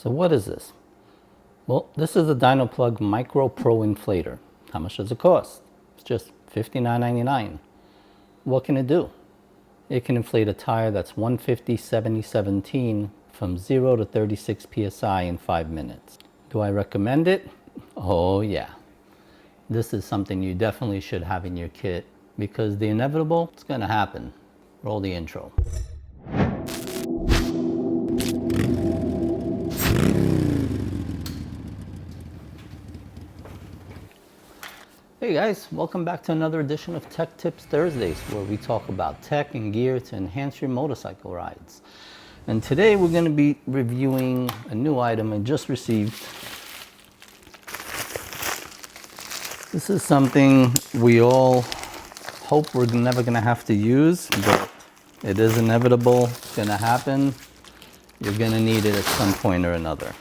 So what is this? Well, this is the Dynaplug Micro Pro Inflator. How much does it cost? It's just $59.99. What can it do? It can inflate a tire that's 150/70/17 from 0 to 36 psi in 5 minutes. Do I recommend it? Oh yeah. This is something you definitely should have in your kit because the inevitable is going to happen. Roll the intro. Hey guys, welcome back to another edition of Tech Tips Thursdays, where we talk about tech and gear to enhance your motorcycle rides. And today we're going to be reviewing a new item I just received. This is something we all hope we're never going to have to use, but it is inevitable. It's going to happen. You're going to need it at some point or another.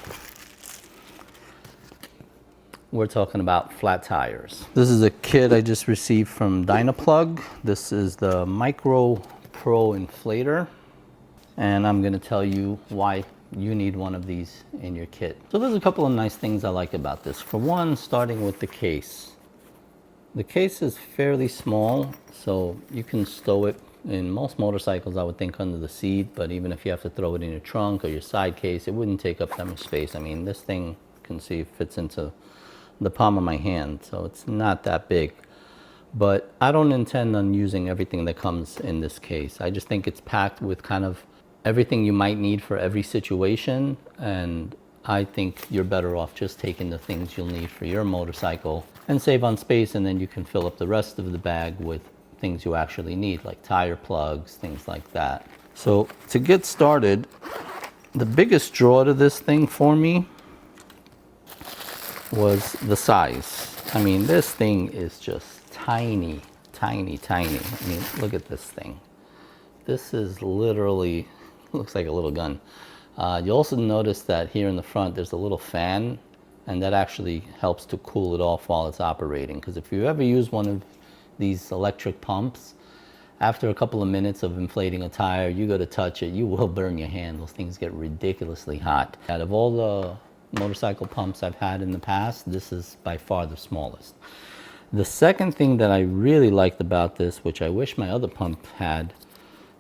We're talking about flat tires. This is a kit I just received from Dynaplug. This is the Micro Pro Inflator. And I'm gonna tell you why you need one of these in your kit. So there's a couple of nice things I like about this. For one, starting with the case. The case is fairly small, so you can stow it in most motorcycles, I would think, under the seat, but even if you have to throw it in your trunk or your side case, it wouldn't take up that much space. I mean, this thing, you can see, fits into the palm of my hand, so it's not that big. But I don't intend on using everything that comes in this case. I just think it's packed with kind of everything you might need for every situation, and I think you're better off just taking the things you'll need for your motorcycle and save on space, and then you can fill up the rest of the bag with things you actually need, like tire plugs, things like that. So to get started, the biggest draw to this thing for me was the size. I mean, this thing is just tiny, tiny, tiny. I mean, look at this thing. This is literally, looks like a little gun. You also notice that here in the front, there's a little fan, and that actually helps to cool it off while it's operating. Because if you ever use one of these electric pumps, after a couple of minutes of inflating a tire, you go to touch it, you will burn your hand. Those things get ridiculously hot. Out of all the motorcycle pumps I've had in the past, this is by far the smallest. The second thing that I really liked about this, which I wish my other pump had,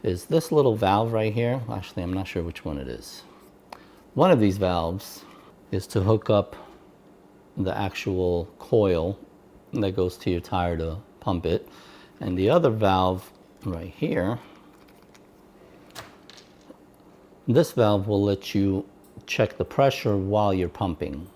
is this little valve right here. Actually, I'm not sure which one it is. One of these valves is to hook up the actual coil that goes to your tire to pump it, and the other valve right here, this valve will let you check the pressure while you're pumping.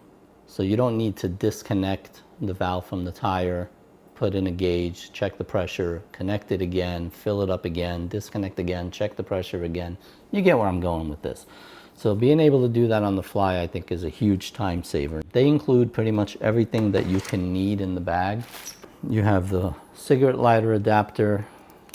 So you don't need to disconnect the valve from the tire, put in a gauge, check the pressure, connect it again, fill it up again, disconnect again, check the pressure again. You get where I'm going with this. So being able to do that on the fly, I think, is a huge time saver. They include pretty much everything that you can need in the bag. You have the cigarette lighter adapter,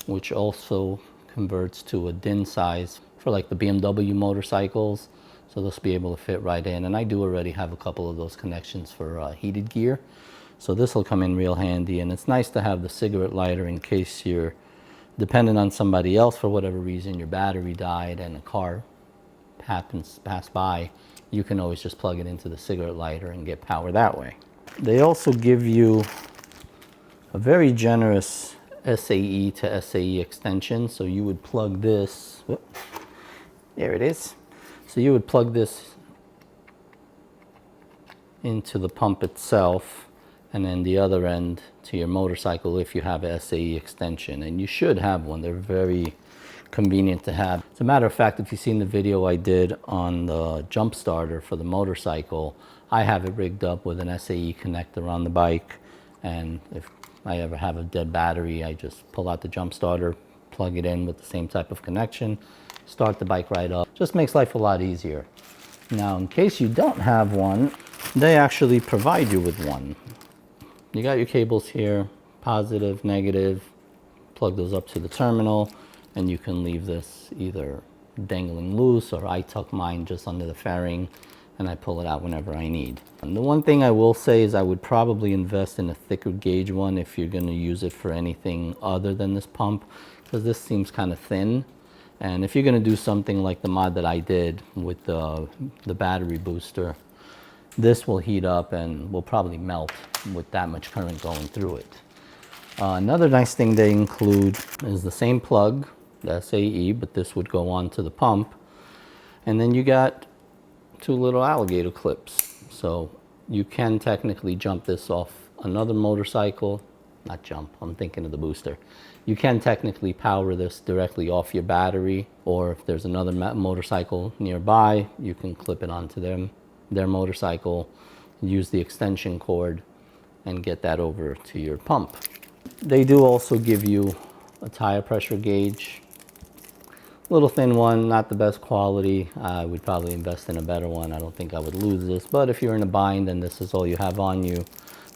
which also converts to a DIN size for like the BMW motorcycles. So this will be able to fit right in. And I do already have a couple of those connections for heated gear. So this will come in real handy. And it's nice to have the cigarette lighter in case you're dependent on somebody else for whatever reason, your battery died and a car happens to pass by. You can always just plug it into the cigarette lighter and get power that way. They also give you a very generous SAE to SAE extension. So you would plug this, there it is. So you would plug this into the pump itself, and then the other end to your motorcycle if you have a SAE extension. And you should have one. They're very convenient to have. As a matter of fact, if you've seen the video I did on the jump starter for the motorcycle, I have it rigged up with an SAE connector on the bike. And if I ever have a dead battery, I just pull out the jump starter, plug it in with the same type of connection, start the bike right up. Just makes life a lot easier. Now, in case you don't have one, they actually provide you with one. You got your cables here, positive, negative, plug those up to the terminal, and you can leave this either dangling loose, or I tuck mine just under the fairing and I pull it out whenever I need. And the one thing I will say is I would probably invest in a thicker gauge one if you're going to use it for anything other than this pump, because this seems kind of thin. And if you're going to do something like the mod that I did with the battery booster, this will heat up and will probably melt with that much current going through it. Another nice thing they include is the same plug, the SAE, but this would go on to the pump. And then you got two little alligator clips. So you can technically jump this off another motorcycle. Not jump, I'm thinking of the booster. You can technically power this directly off your battery, or if there's another motorcycle nearby, you can clip it onto their motorcycle, use the extension cord, and get that over to your pump. They do also give you a tire pressure gauge. Little thin one, not the best quality. I would probably invest in a better one. I don't think I would lose this, but if you're in a bind and this is all you have on you,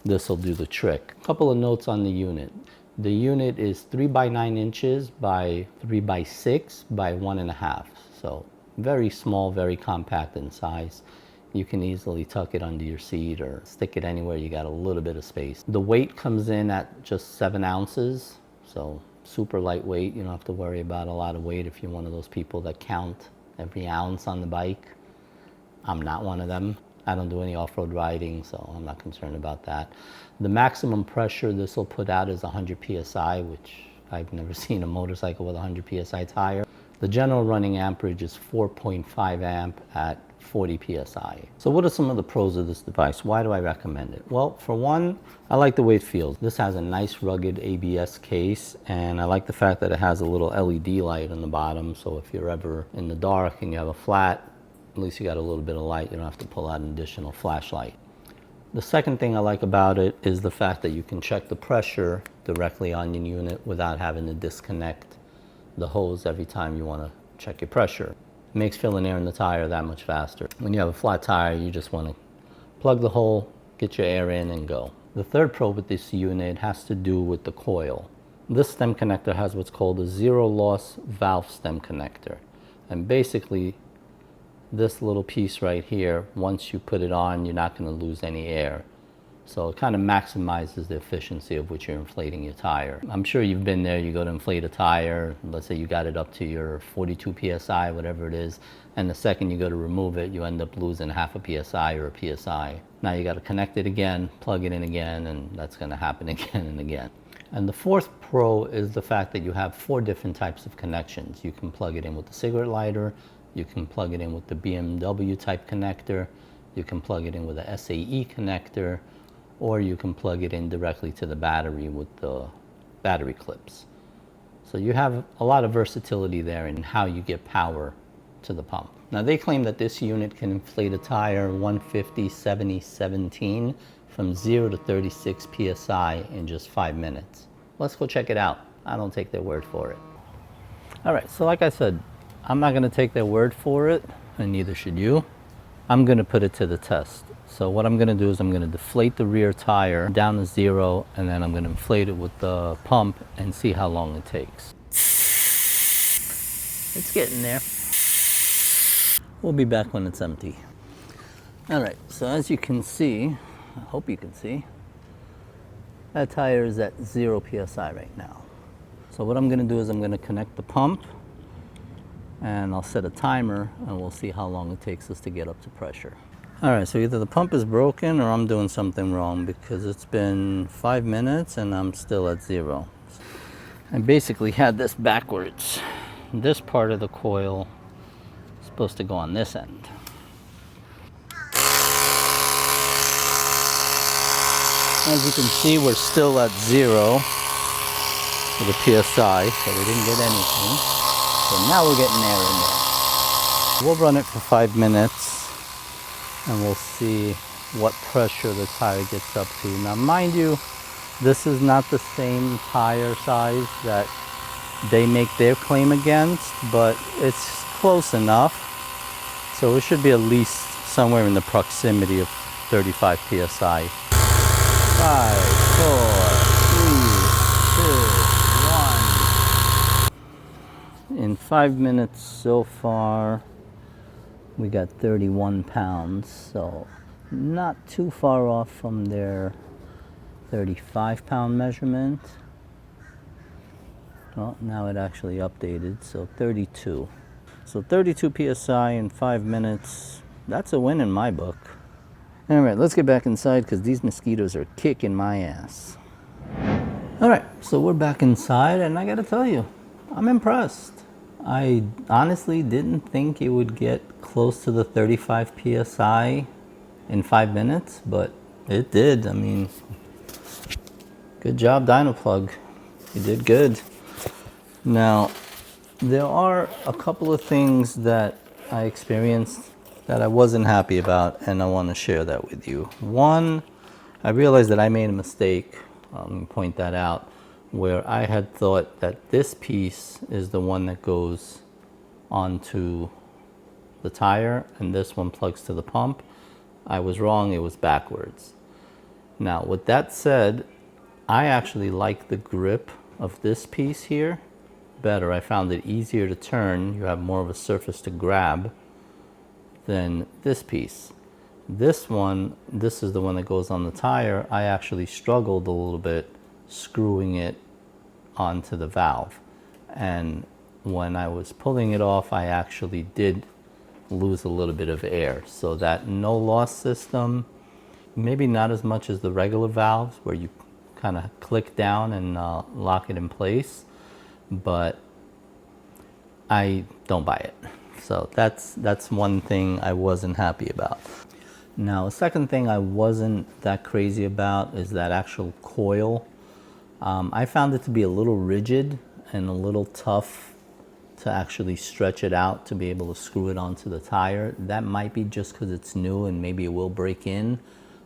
this will do the trick. A couple of notes on the unit. The unit is 3 by 9 inches by 3 by 6 by 1.5. So very small, very compact in size. You can easily tuck it under your seat or stick it anywhere you got a little bit of space. The weight comes in at just 7 ounces, so super lightweight. You don't have to worry about a lot of weight if you're one of those people that count every ounce on the bike. I'm not one of them. I don't do any off-road riding, so I'm not concerned about that. The maximum pressure this will put out is 100 PSI, which I've never seen a motorcycle with 100 PSI tire. The general running amperage is 4.5 amp at 40 PSI. So what are some of the pros of this device? Why do I recommend it? Well, for one, I like the way it feels. This has a nice rugged ABS case, and I like the fact that it has a little LED light on the bottom, so if you're ever in the dark and you have a flat, at least you got a little bit of light. You don't have to pull out an additional flashlight. The second thing I like about it is the fact that you can check the pressure directly on your unit without having to disconnect the hose every time you want to check your pressure. It makes filling air in the tire that much faster. When you have a flat tire, you just want to plug the hole, get your air in, and go. The third pro with this unit has to do with the coil. This stem connector has what's called a zero loss valve stem connector. And basically, this little piece right here, once you put it on, you're not going to lose any air. So it kind of maximizes the efficiency of which you're inflating your tire. I'm sure you've been there. You go to inflate a tire, let's say you got it up to your 42 PSI, whatever it is, and the second you go to remove it, you end up losing half a PSI or a PSI. Now you got to connect it again, plug it in again, and that's going to happen again and again. And the fourth pro is the fact that you have 4 different types of connections. You can plug it in with the cigarette lighter, you can plug it in with the BMW type connector, you can plug it in with a SAE connector, or you can plug it in directly to the battery with the battery clips. So you have a lot of versatility there in how you get power to the pump. Now they claim that this unit can inflate a tire 150/70/17 from 0 to 36 PSI in just 5 minutes. Let's go check it out. I don't take their word for it. All right, so like I said, I'm not gonna take their word for it, and neither should you. I'm gonna put it to the test. So what I'm gonna do is I'm gonna deflate the rear tire down to 0, and then I'm gonna inflate it with the pump and see how long it takes. It's getting there. We'll be back when it's empty. All right, so as you can see, I hope you can see, that tire is at 0 PSI right now. So what I'm gonna do is I'm gonna connect the pump, and I'll set a timer, and we'll see how long it takes us to get up to pressure. All right, so either the pump is broken or I'm doing something wrong, because it's been 5 minutes and I'm still at 0. I basically had this backwards. This part of the coil is supposed to go on this end. As you can see, we're still at 0 for the PSI, so we didn't get anything. So now we're getting air in there. We'll run it for 5 minutes and we'll see what pressure the tire gets up to. Now mind you, this is not the same tire size that they make their claim against, but it's close enough. So it should be at least somewhere in the proximity of 35 PSI. 5, 4, 3, 2, 1. In 5 minutes so far, we got 31 pounds, so not too far off from their 35-pound measurement. Well, now it actually updated, so 32. So 32 psi in 5 minutes. That's a win in my book. All right, let's get back inside because these mosquitoes are kicking my ass. All right, so we're back inside, and I gotta tell you, I'm impressed. I honestly didn't think it would get close to the 35 psi in 5 minutes, but it did. I mean, good job, Dynaplug. You did good. Now, there are a couple of things that I experienced that I wasn't happy about, and I want to share that with you. One, I realized that I made a mistake, let me point that out, where I had thought that this piece is the one that goes onto the tire and this one plugs to the pump. I was wrong, it was backwards. Now, with that said, I actually like the grip of this piece here better. I found it easier to turn. You have more of a surface to grab than this piece. This one, this is the one that goes on the tire. I actually struggled a little bit screwing it onto the valve. And when I was pulling it off, I actually did lose a little bit of air. So that no loss system, maybe not as much as the regular valves where you kind of click down and lock it in place, but I don't buy it. So that's one thing I wasn't happy about. Now, a second thing I wasn't that crazy about is that actual coil. I found it to be a little rigid and a little tough to actually stretch it out to be able to screw it onto the tire. That might be just because it's new and maybe it will break in,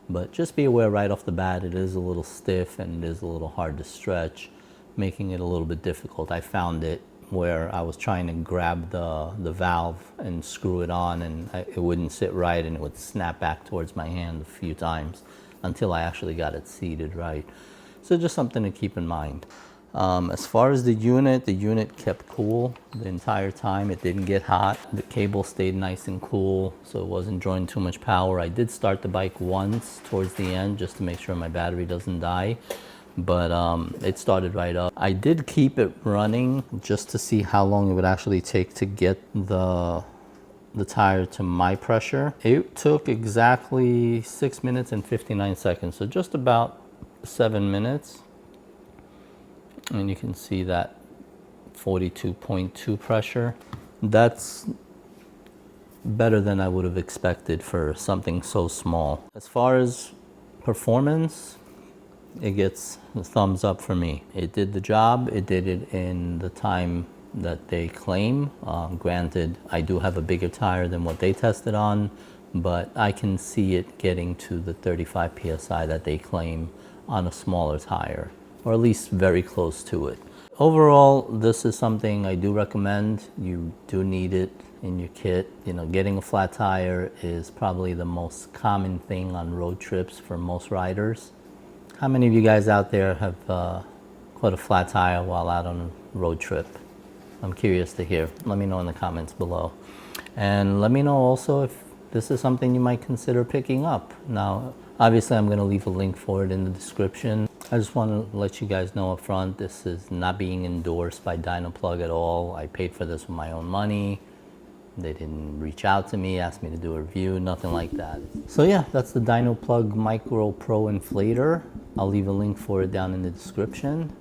but just be aware right off the bat it is a little stiff and it is a little hard to stretch, making it a little bit difficult. I found it where I was trying to grab the valve and screw it on, and it wouldn't sit right and it would snap back towards my hand a few times until I actually got it seated right. So just something to keep in mind. As far as the unit kept cool the entire time. It didn't get hot. The cable stayed nice and cool, so it wasn't drawing too much power. I did start the bike once towards the end just to make sure my battery doesn't die, but it started right up. I did keep it running just to see how long it would actually take to get the tire to my pressure. It took exactly 6 minutes and 59 seconds, so just about 7 minutes. And you can see that 42.2 pressure. That's better than I would have expected for something so small. As far as performance, it gets a thumbs up for me. It did the job. It did it in the time that they claim. Granted, I do have a bigger tire than what they tested on, but I can see it getting to the 35 psi that they claim on a smaller tire, or at least very close to it. Overall, this is something I do recommend. You do need it in your kit. You know, getting a flat tire is probably the most common thing on road trips for most riders. How many of you guys out there have caught a flat tire while out on a road trip? I'm curious to hear. Let me know in the comments below. And let me know also if this is something you might consider picking up. Now, obviously, I'm going to leave a link for it in the description. I just want to let you guys know up front, this is not being endorsed by Dynaplug at all. I paid for this with my own money. They didn't reach out to me, ask me to do a review, nothing like that. So yeah, that's the Dynaplug Micro Pro Inflator. I'll leave a link for it down in the description.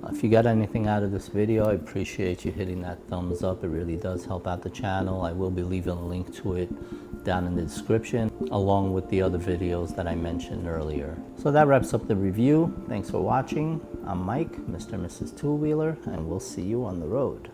If you got anything out of this video, I appreciate you hitting that thumbs up. It really does help out the channel. I will be leaving a link to it down in the description, along with the other videos that I mentioned earlier. So that wraps up the review. Thanks for watching. I'm Mike, Mr. and Mrs. Two Wheeler, and we'll see you on the road.